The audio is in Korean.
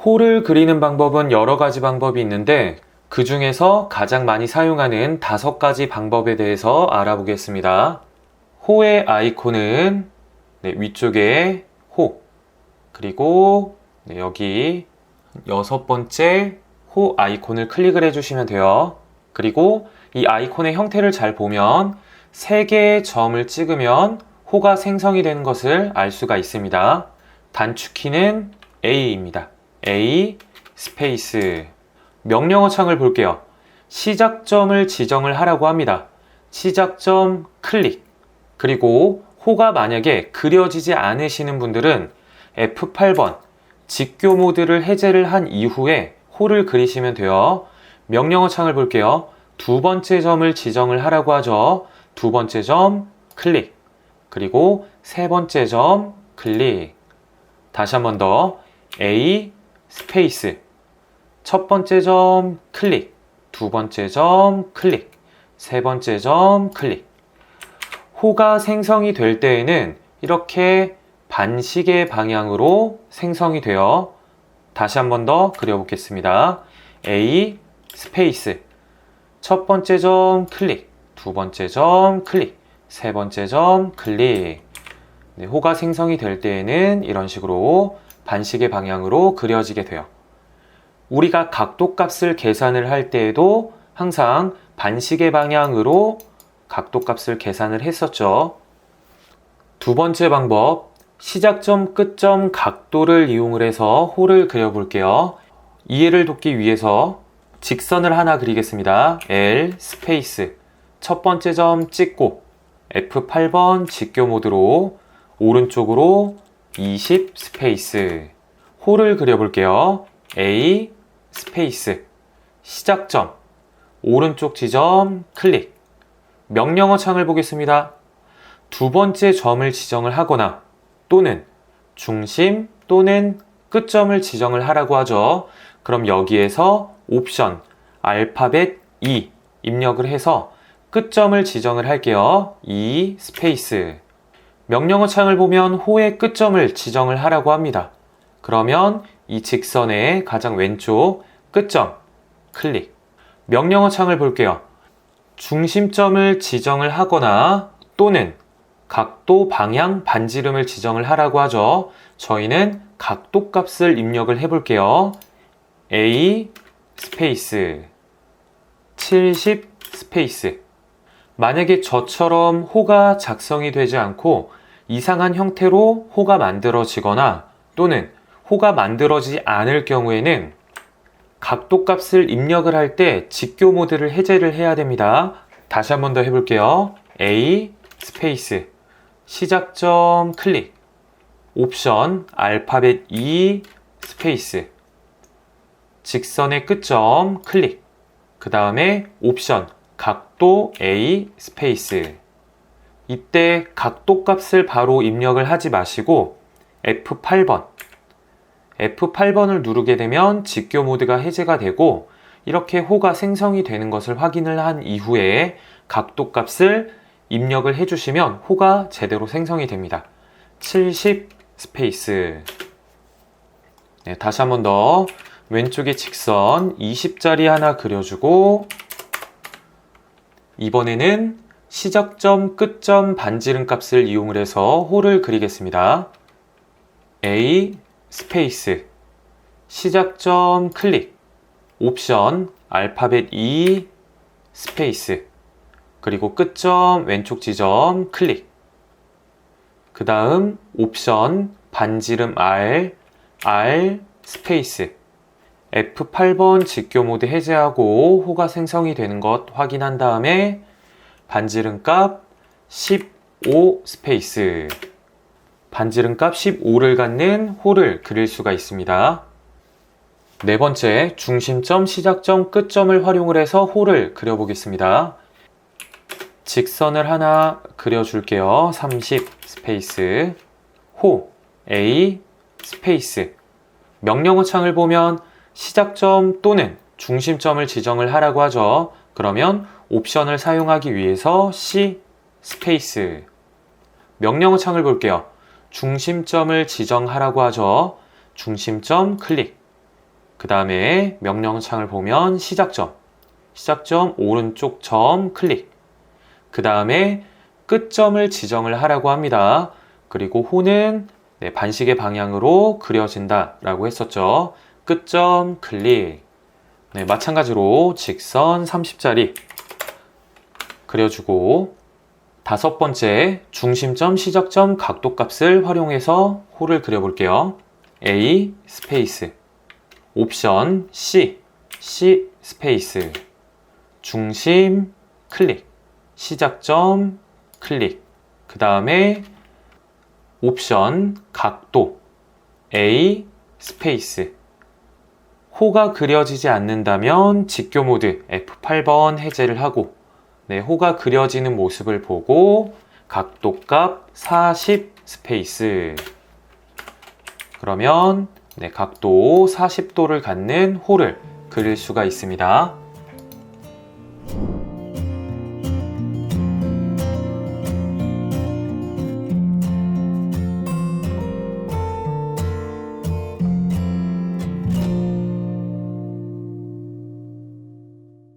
호를 그리는 방법은 여러 가지 방법이 있는데 그 중에서 가장 많이 사용하는 5가지 방법에 대해서 알아보겠습니다. 호의 아이콘은 위쪽에 호, 그리고 여기 6번째 호 아이콘을 클릭을 해주시면 돼요. 그리고 이 아이콘의 형태를 잘 보면 3개의 점을 찍으면 호가 생성이 되는 것을 알 수가 있습니다. 단축키는 A입니다. A 스페이스. 명령어 창을 볼게요. 시작점을 지정을 하라고 합니다. 시작점 클릭. 그리고 호가 만약에 그려지지 않으시는 분들은 F8번 직교 모드를 해제를 한 이후에 호를 그리시면 돼요. 명령어 창을 볼게요. 2번째 점을 지정을 하라고 하죠. 2번째 점 클릭. 그리고 3번째 점 클릭. 다시 한 번 더. A 스페이스. 첫 번째 점 클릭. 2번째 점 클릭. 3번째 점 클릭. 호가 생성이 될 때에는 이렇게 반시계 방향으로 생성이 되어 다시 한 번 더 그려보겠습니다. A 스페이스. 첫 번째 점 클릭. 2번째 점 클릭. 3번째 점 클릭. 호가 생성이 될 때에는 이런 식으로 반시계 방향으로 그려지게 돼요. 우리가 각도 값을 계산을 할 때에도 항상 반시계 방향으로 각도 값을 계산을 했었죠. 2번째 방법, 시작점, 끝점 각도를 이용을 해서 호를 그려볼게요. 이해를 돕기 위해서 직선을 하나 그리겠습니다. L 스페이스. 첫 번째 점 찍고 F8번 직교 모드로 오른쪽으로 20 스페이스. 호를 그려볼게요. A 스페이스. 시작점. 오른쪽 지점 클릭. 명령어 창을 보겠습니다. 2번째 점을 지정을 하거나 또는 중심 또는 끝점을 지정을 하라고 하죠. 그럼 여기에서 옵션 알파벳 E 입력을 해서 끝점을 지정을 할게요. E 스페이스. 명령어 창을 보면 호의 끝점을 지정을 하라고 합니다. 그러면 이 직선의 가장 왼쪽 끝점 클릭. 명령어 창을 볼게요. 중심점을 지정을 하거나 또는 각도 방향 반지름을 지정을 하라고 하죠. 저희는 각도 값을 입력을 해볼게요. A 스페이스 70 스페이스. 만약에 저처럼 호가 작성이 되지 않고 이상한 형태로 호가 만들어지거나 또는 호가 만들어지지 않을 경우에는 각도 값을 입력을 할 때 직교 모드를 해제를 해야 됩니다. 다시 한 번 더 해볼게요. A 스페이스 시작점 클릭. 옵션 알파벳 E 스페이스. 직선의 끝점 클릭. 그 다음에 옵션 각도 A 스페이스. 이때 각도 값을 바로 입력을 하지 마시고 F8번을 누르게 되면 직교 모드가 해제가 되고 이렇게 호가 생성이 되는 것을 확인을 한 이후에 각도 값을 입력을 해주시면 호가 제대로 생성이 됩니다. 70 스페이스. 다시 한 번 더 왼쪽에 직선 20짜리 하나 그려주고 이번에는 시작점, 끝점, 반지름 값을 이용을 해서 호를 그리겠습니다. A 스페이스 시작점 클릭. 옵션 알파벳 E 스페이스. 그리고 끝점 왼쪽 지점 클릭. 그 다음 옵션 반지름 R 스페이스. F8번 직교 모드 해제하고 호가 생성이 되는 것 확인한 다음에 반지름 값 15 스페이스. 반지름 값 15를 갖는 호를 그릴 수가 있습니다. 네 번째, 중심점, 시작점, 끝점을 활용을 해서 호를 그려보겠습니다. 직선을 하나 그려줄게요. 30 스페이스. 호 A 스페이스. 명령어 창을 보면 시작점 또는 중심점을 지정을 하라고 하죠. 그러면 옵션을 사용하기 위해서 C 스페이스. 명령어 창을 볼게요. 중심점을 지정하라고 하죠. 중심점 클릭. 그 다음에 명령창을 보면 시작점, 시작점 오른쪽 점 클릭. 그 다음에 끝점을 지정을 하라고 합니다. 그리고 호는 반시계 방향으로 그려진다 라고 했었죠. 끝점 클릭. 마찬가지로 직선 30짜리 그려주고, 다섯 번째 중심점, 시작점, 각도값을 활용해서 호를 그려볼게요. A 스페이스, 옵션 C, C 스페이스, 중심 클릭, 시작점 클릭. 그 다음에 옵션 각도 A 스페이스. 호가 그려지지 않는다면 직교 모드 F8번 해제를 하고, 호가 그려지는 모습을 보고 각도값 40 스페이스. 그러면 각도 40도를 갖는 호를 그릴 수가 있습니다.